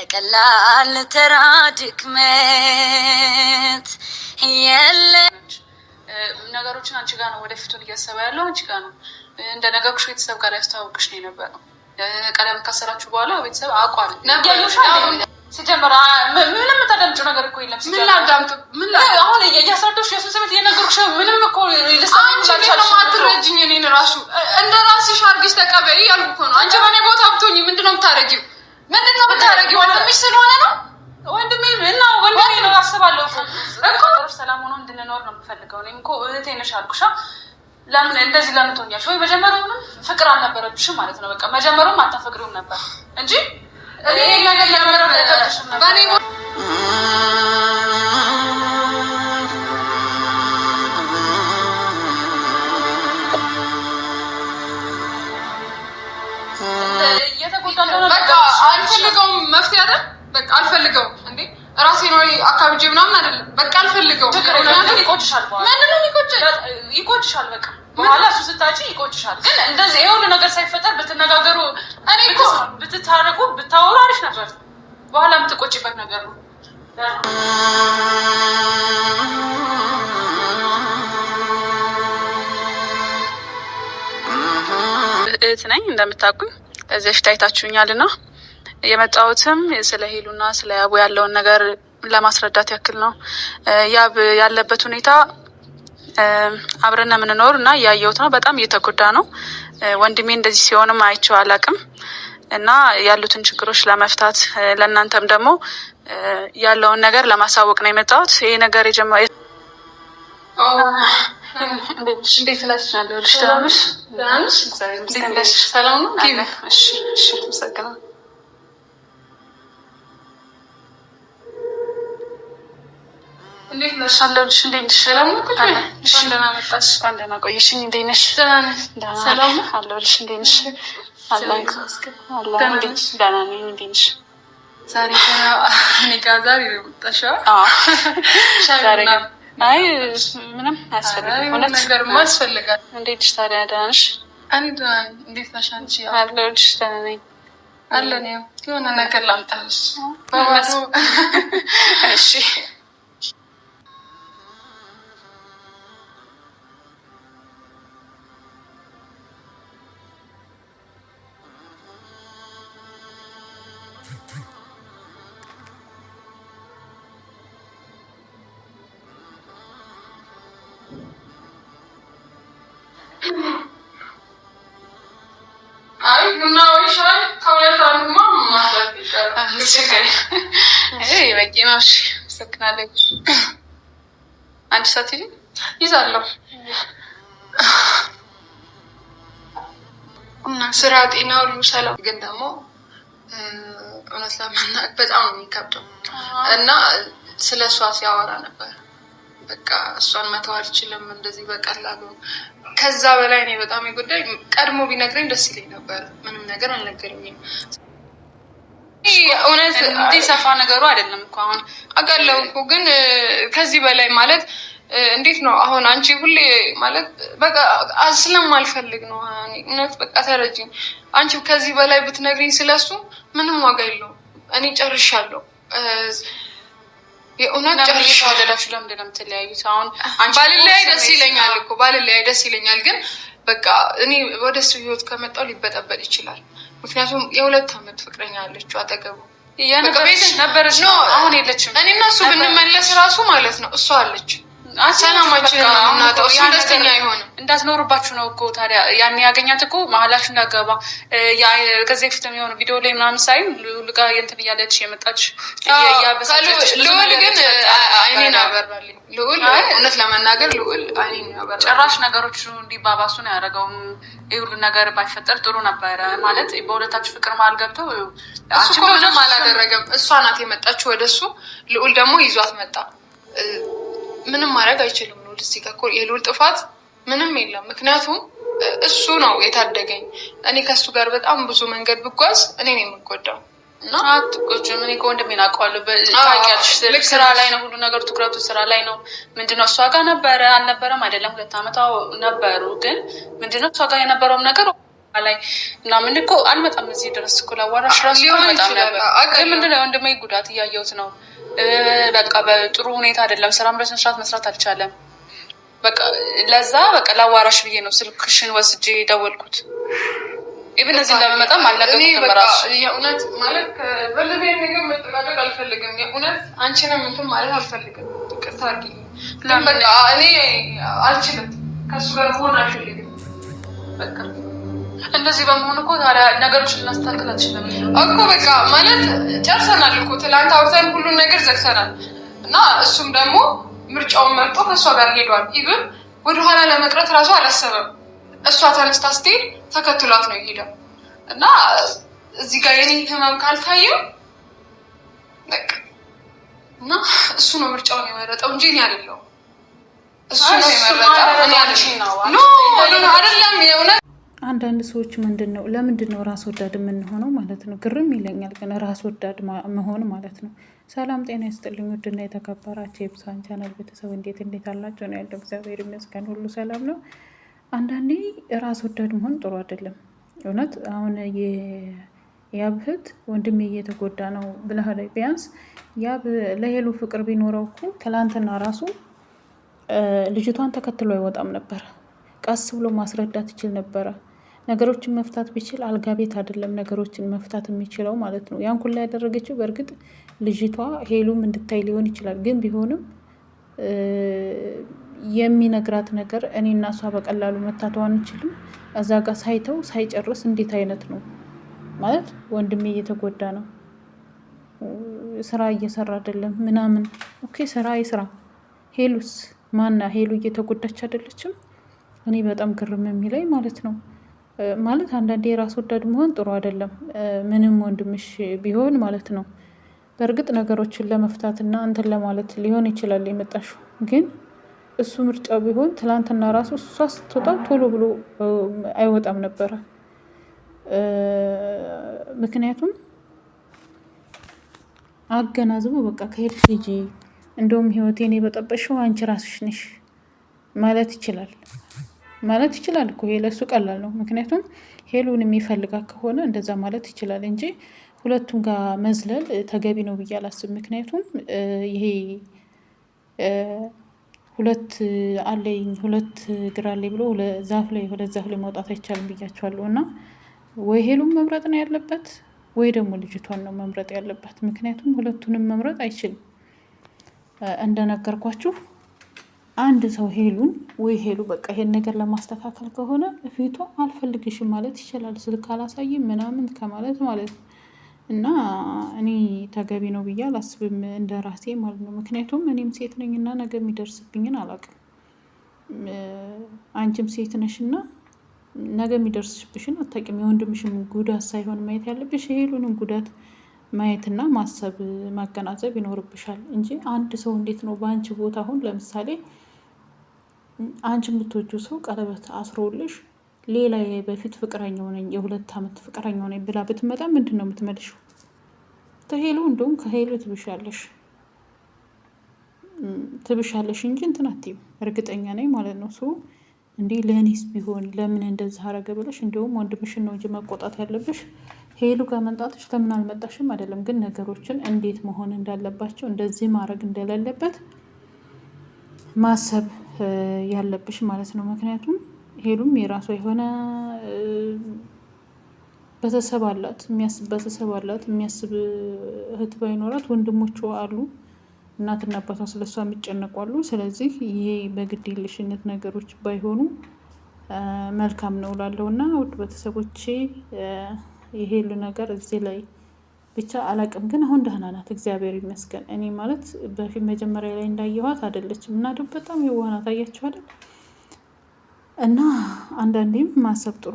ቀላል ተራ ድክመት የለ። ነገሮችን አንቺ ጋር ነው ወደፊቱን እያሰበ ያለው አንቺ ጋር ነው። እንደ ነገርኩሽ ቤተሰብ ጋር ያስተዋውቅሽ ነው የነበረው። ቀደም ካሰራችሁ በኋላ ቤተሰብ አቋል ሲጀመር ምንም ተደምጭ ነገር እኮ የለም። ምን ላዳምጥ? ምን አሁን እያስረዳሁሽ የሱን ስሜት እየነገርኩሽ ምንም እኮ አትረጅኝ። እኔን ራሱ እንደ ራስሽ አድርጊሽ ተቀበይ ያልኩ እኮ ነው። አንቺ በእኔ ቦታ ብትሆኚ ምንድነው የምታረጊው? ምንድነው የምታረጊው? ወንድምሽ ስለሆነ ነው። ወንድሜ እና ወንድሜ ነው አስባለሁ እኮ ሰላም ሆኖ እንድንኖር ነው የምፈልገው። እኔም እኮ እህቴ ነሽ አልኩሽ። ለምን እንደዚህ ለምን ትሆኛለሽ? ወይ መጀመሪያውንም ፍቅር አልነበረብሽም ማለት ነው። በቃ መጀመሪያውም አታፈቅሪውም ነበር እንጂ እኔ ነገር ለምረው ተከፍሽም ነበር። በቃ አልፈልገውም። መፍትሄ አይደል? በቃ አልፈልገውም። እንዴ ራሴ ነው አካብጄ ምናምን አይደለም። በቃ አልፈልገውም። ይቆጭሻል። ምንድን ነው ይቆጭሻል? በቃ በኋላ እሱ ስታጪ ይቆጭሻል። ግን እንደዚህ የሆነ ነገር ሳይፈጠር ብትነጋገሩ፣ እኔ እኮ ብትታረቁ ብታወሩ አሪፍ ነበር። በኋላ የምትቆጭበት ነገር ነው። እህት ነኝ እንደምታውቁኝ እዚህ በፊት አይታችሁኛል እና የመጣሁትም ስለ ሄሉና ስለ ያቡ ያለውን ነገር ለማስረዳት ያክል ነው። ያብ ያለበት ሁኔታ አብረን የምንኖር እና እያየሁት ነው። በጣም እየተጎዳ ነው። ወንድሜ እንደዚህ ሲሆንም አይቼው አላውቅም እና ያሉትን ችግሮች ለመፍታት ለእናንተም ደግሞ ያለውን ነገር ለማሳወቅ ነው የመጣሁት። ይሄ ነገር የጀመረው እንዴት ነሽ? ሰላም ነው? እሺ እሺ ተሰግና እንዴት ነሽ? አለሁልሽ። እንዴት ነሽ? ሰላም ነው? እሺ ደህና መጣሽ? ደህና ቆየሽኝ። እንዴት ነሽ? ሰላም ነው? አለሁልሽ። እንዴት ነሽ? አለሁልሽ። ደህና ነኝ። እንዴት ነሽ? ዛሬ እኔ ጋር ዛሬ ነው የመጣሽው? አዎ ዛሬ አይ ምንም አያስፈልግም። እውነት ነገር ማስፈልጋል። እንዴት ነሽ ታዲያ? ደህና ነሽ? እንዴት ነሽ አንቺ? አለሁልሽ። ደህና ነኝ። አለን ያው የሆነ ነገር ላምጣልሽ። እሺ አንድ ሰዓት ይዛለሁ እና ስራ ጤና ሁሉ ሰላም። ግን ደግሞ እውነት ለመናገር በጣም ነው የሚከብደው እና ስለ እሷ ሲያወራ ነበር። በቃ እሷን መተው አልችልም እንደዚህ በቀላሉ። ከዛ በላይ እኔ በጣም የጎዳኝ ቀድሞ ቢነግረኝ ደስ ይለኝ ነበር። ምንም ነገር አልነገረኝም። እውነት እንዲህ ሰፋ ነገሩ አይደለም እኮ አሁን አውቃለሁ እኮ። ግን ከዚህ በላይ ማለት እንዴት ነው አሁን አንቺ ሁሌ ማለት በቃ ስለማልፈልግ ነው። እውነት በቃ ተረጅኝ። አንቺ ከዚህ በላይ ብትነግሪኝ ስለሱ ምንም ዋጋ የለውም። እኔ ጨርሻለሁ። የእውነት ጨርሻለሁ። ወደዳችሁ ለምንድን ነው የምትለያዩት? አሁን ባልለያይ ደስ ይለኛል እኮ ባልለያይ ደስ ይለኛል። ግን በቃ እኔ ወደ እሱ ህይወት ከመጣሁ ሊበጠበጥ ይችላል። ምክንያቱም የ2 ዓመት ፍቅረኛ አለችው አጠገቡ ነበረች ነው። አሁን የለችም። እኔ እና እሱ ብንመለስ ራሱ ማለት ነው እሷ አለች። ሰላማችን እናጠው እሱ ደስተኛ አይሆንም። እንዳትኖርባችሁ ነው እኮ ታዲያ ያን ያገኛት እኮ መሀላችሁ እንዳገባ ከዚህ በፊት የሚሆነ ቪዲዮ ላይ ምናምን ሳይም ልጋ የንትን እያለች የመጣች ልዑል ግን አይኔን አበራልኝ። ልዑል እውነት ለመናገር ልዑል አይኔን ያበራል። ጭራሽ ነገሮች እንዲባባሱ ነው ያደረገው። ይህ ሁሉ ነገር ባይፈጠር ጥሩ ነበረ ማለት በሁለታችሁ ፍቅር መሀል ገብተው እሱ ምንም አላደረገም። እሷ ናት የመጣችው ወደሱ። ልዑል ደግሞ ይዟት መጣ። ምንም ማድረግ አይችልም። ልዑል እዚህ ጋር እኮ የልዑል ጥፋት ምንም የለም። ምክንያቱም እሱ ነው የታደገኝ። እኔ ከሱ ጋር በጣም ብዙ መንገድ ብጓዝ እኔ ነው የምጎዳው። እና አትቆጭም። እኔ ከወንድሜን አውቀዋለሁ። ታውቂያለሽ፣ ስራ ላይ ነው ሁሉ ነገሩ፣ ትኩረቱ ስራ ላይ ነው። ምንድነው እሷ ጋር ነበረ አልነበረም አይደለም 2 ዓመት ነበሩ። ግን ምንድነው እሷ ጋር የነበረውም ነገር ላይ እና ምን እኮ አልመጣም እዚህ ድረስ እኮ ላዋራሽ ራሱ አልመጣም ነበር። ምንድን ነው ወንድሜ ጉዳት እያየሁት ነው። በቃ በጥሩ ሁኔታ አይደለም። ስራም በስነ መስራት አልቻለም። በቃ ለዛ በቃ ላዋራሽ ብዬ ነው ስልክሽን ወስጄ ደወልኩት። ኢቭን እዚህ እንደምመጣም አልነገርኩትም ራሱ። የእውነት ማለት በለቤት ነገር መጠቃቀቅ አልፈልግም። የእውነት አንቺንም እንትን ማለት አልፈልግም። ይቅርታ አድርጊልኝ። ግን በቃ እኔ አልችልም፣ ከሱ ጋር መሆን አልፈልግም። በቃ እንደዚህ በመሆኑ እኮ ታዲያ ነገሮችን ልናስተካክል አልችልም እኮ። በቃ ማለት ጨርሰናል እኮ ትላንት አውርተን ሁሉን ነገር ዘግተናል። እና እሱም ደግሞ ምርጫውን መርጦ ከእሷ ጋር ሄዷል። ኢቭን ወደኋላ ለመቅረት ራሱ አላሰበም። እሷ ተነስታ ስትሄድ ተከትሏት ነው የሄደው። እና እዚህ ጋር የኔ ህመም ካልታየው በቃ እና እሱ ነው ምርጫውን የመረጠው እንጂ እኔ አይደለሁም። እሱ ነው የመረጠው እኔ አይደለም። የእውነት አንዳንድ ሰዎች ለምንድን ነው ራስ ወዳድ የምንሆነው ማለት ነው? ግርም ይለኛል። ግን ራስ ወዳድ መሆን ማለት ነው። ሰላም ጤና ይስጥልኝ። ውድና የተከበራችሁ የብሳን ቻናል ቤተሰብ እንዴት አላችሁ? ነው ያለው። እግዚአብሔር ይመስገን ሁሉ ሰላም ነው። አንዳንዴ ራስ ወዳድ መሆን ጥሩ አይደለም። እውነት አሁን ያብ እህት ወንድሜ እየተጎዳ ነው ብለህ ቢያንስ ያብ ለሄሉ ፍቅር ቢኖረው እኮ ትላንትና ራሱ ልጅቷን ተከትሎ አይወጣም ነበረ። ቀስ ብሎ ማስረዳት ይችል ነበረ። ነገሮችን መፍታት ቢችል አልጋ ቤት አይደለም ነገሮችን መፍታት የሚችለው ማለት ነው። ያን ሁላ ያደረገችው በእርግጥ ልጅቷ ሄሉም እንድታይ ሊሆን ይችላል። ግን ቢሆንም የሚነግራት ነገር እኔ እና እሷ በቀላሉ መታተው አንችልም። እዛ ጋር ሳይጨርስ እንዴት አይነት ነው ማለት ወንድሜ እየተጎዳ ነው፣ ስራ እየሰራ አይደለም ምናምን። ኦኬ ስራ ይስራ። ሄሉስ ማና ሄሉ እየተጎዳች አይደለችም? እኔ በጣም ግርም የሚለኝ ማለት ነው። ማለት አንዳንዴ የራስ ወዳድ መሆን ጥሩ አይደለም። ምንም ወንድምሽ ቢሆን ማለት ነው። በእርግጥ ነገሮችን ለመፍታትና እንትን ለማለት ሊሆን ይችላል የመጣሽው። ግን እሱ ምርጫው ቢሆን ትላንትና ራሱ እሷ ስትወጣ ቶሎ ብሎ አይወጣም ነበረ። ምክንያቱም አገናዝቦ በቃ ከሄድሽ ሂጂ፣ እንደውም ህይወቴን የበጠበሽው አንቺ ራስሽ ነሽ ማለት ይችላል እኮ። ይሄ ለሱ ቀላል ነው። ምክንያቱም ሄሉን የሚፈልጋ ከሆነ እንደዛ ማለት ይችላል እንጂ ሁለቱም ጋር መዝለል ተገቢ ነው ብዬ አላስብም። ምክንያቱም ይሄ ሁለት እግር አለኝ ብሎ ሁለት ዛፍ ላይ መውጣት አይቻልም ብያቸዋለሁ። እና ወይ ሄሉን መምረጥ ነው ያለበት ወይ ደግሞ ልጅቷን ነው መምረጥ ያለበት። ምክንያቱም ሁለቱንም መምረጥ አይችልም። እንደነገርኳችሁ አንድ ሰው ሄሉ በቃ ይሄን ነገር ለማስተካከል ከሆነ ፊቷ አልፈልግሽም ማለት ይችላል። ስልክ አላሳይም ምናምን ከማለት ማለት ነው። እና እኔ ተገቢ ነው ብዬ አላስብም እንደ ራሴ ማለት ነው። ምክንያቱም እኔም ሴት ነኝና ነገ የሚደርስብኝን አላውቅም። አንቺም ሴት ነሽና ነገ የሚደርስብሽን አታውቂም። የወንድምሽም ጉዳት ሳይሆን ማየት ያለብሽ የሄሉንም ጉዳት ማየትና ማሰብ ማገናዘብ ይኖርብሻል እንጂ አንድ ሰው እንዴት ነው በአንቺ ቦታ አሁን ለምሳሌ አንቺ የምትወጂው ሰው ቀለበት አስሮልሽ ሌላ በፊት ፍቅረኛው ነኝ የ2 ዓመት ፍቅረኛው ነኝ ብላ ብትመጣ ምንድን ነው የምትመልሽው? ከሄሉ እንደውም ከሄሉ ትብሻለሽ እንጂ እንትን አትይም። እርግጠኛ ነኝ ማለት ነው። ሰው እንዲህ ለእኔስ ቢሆን ለምን እንደዚህ አረገ ብለሽ እንደውም ወንድምሽን ነው እንጂ መቆጣት ያለብሽ። ሄሉ ጋር መምጣትሽ ለምን አልመጣሽም አይደለም፣ ግን ነገሮችን እንዴት መሆን እንዳለባቸው እንደዚህ ማድረግ እንደሌለበት ማሰብ ያለብሽ ማለት ነው። ምክንያቱም ሄሉም የራሷ የሆነ ቤተሰብ አላት፣ የሚያስብ እህት ባይኖራት ወንድሞቿ አሉ፣ እናትና አባቷ ስለሷ የሚጨነቋሉ። ስለዚህ ይሄ በግድ የለሽነት ነገሮች ባይሆኑ መልካም ነው እላለሁ። እና ውድ ቤተሰቦቼ የሄሉ ነገር እዚህ ላይ ብቻ አላቅም፣ ግን አሁን ደህና ናት እግዚአብሔር ይመስገን። እኔ ማለት በፊት መጀመሪያ ላይ እንዳየኋት አይደለችም እና በጣም የዋህ ናት። አያችሁ አይደል? እና አንዳንዴም ማሰብ ጥሩ